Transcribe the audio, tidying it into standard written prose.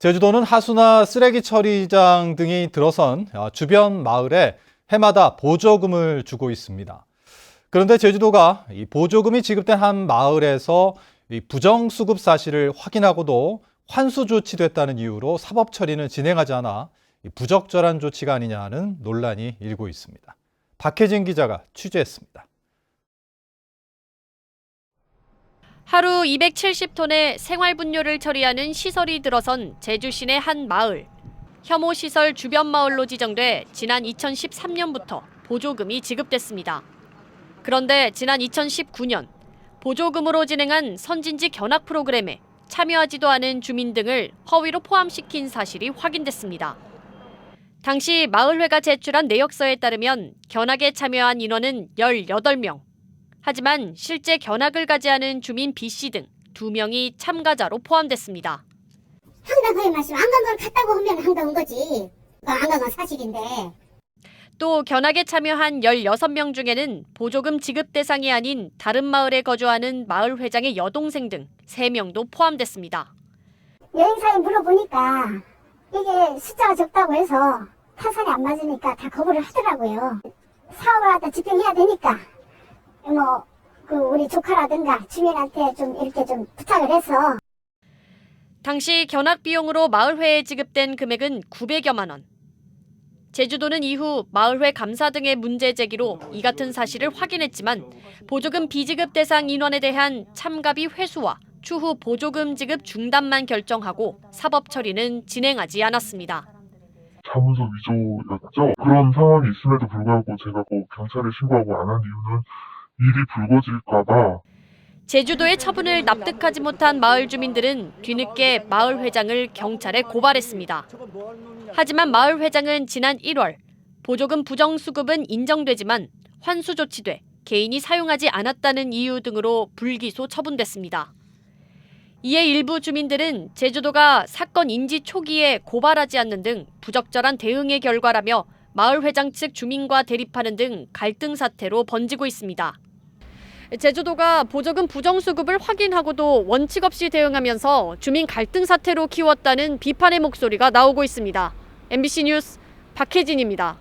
제주도는 하수나 쓰레기 처리장 등이 들어선 주변 마을에 해마다 보조금을 주고 있습니다. 그런데 제주도가 이 보조금이 지급된 한 마을에서 이 부정수급 사실을 확인하고도 환수 조치됐다는 이유로 사법 처리는 진행하지 않아 부적절한 조치가 아니냐는 논란이 일고 있습니다. 박혜진 기자가 취재했습니다. 하루 270톤의 생활분뇨를 처리하는 시설이 들어선 제주 시내 한 마을. 혐오시설 주변 마을로 지정돼 지난 2013년부터 보조금이 지급됐습니다. 그런데 지난 2019년 보조금으로 진행한 선진지 견학 프로그램에 참여하지도 않은 주민 등을 허위로 포함시킨 사실이 확인됐습니다. 당시 마을회가 제출한 내역서에 따르면 견학에 참여한 인원은 18명. 하지만 실제 견학을 가지 않은 주민 B씨 등 2명이 참가자로 포함됐습니다. 한강에 말씀 안 간 걸 갔다고 하면 한강인 거지. 안 간 건 사실인데. 또 견학에 참여한 16명 중에는 보조금 지급 대상이 아닌 다른 마을에 거주하는 마을 회장의 여동생 등 3명도 포함됐습니다. 여행사에 물어보니까 이게 숫자가 적다고 해서 타산이 안 맞으니까 다 거부를 하더라고요. 사업을 하다 집행해야 되니까 우리 조카라든가 주민한테 좀 이렇게 좀 부탁을 해서. 당시 견학 비용으로 마을회에 지급된 금액은 900여만 원. 제주도는 이후 마을회 감사 등의 문제 제기로 이 같은 사실을 확인했지만 보조금 비지급 대상 인원에 대한 참가비 회수와 추후 보조금 지급 중단만 결정하고 사법 처리는 진행하지 않았습니다. 자문서 위조였죠. 그런 상황이 있음에도 불구하고 제가 꼭 경찰에 신고하고 안 한 이유는 일이 불거질까 봐. 제주도의 처분을 납득하지 못한 마을 주민들은 뒤늦게 마을 회장을 경찰에 고발했습니다. 하지만 마을 회장은 지난 1월 보조금 부정수급은 인정되지만 환수 조치돼 개인이 사용하지 않았다는 이유 등으로 불기소 처분됐습니다. 이에 일부 주민들은 제주도가 사건 인지 초기에 고발하지 않는 등 부적절한 대응의 결과라며 마을 회장 측 주민과 대립하는 등 갈등 사태로 번지고 있습니다. 제주도가 보조금 부정수급을 확인하고도 원칙 없이 대응하면서 주민 갈등 사태로 키웠다는 비판의 목소리가 나오고 있습니다. MBC 뉴스 박혜진입니다.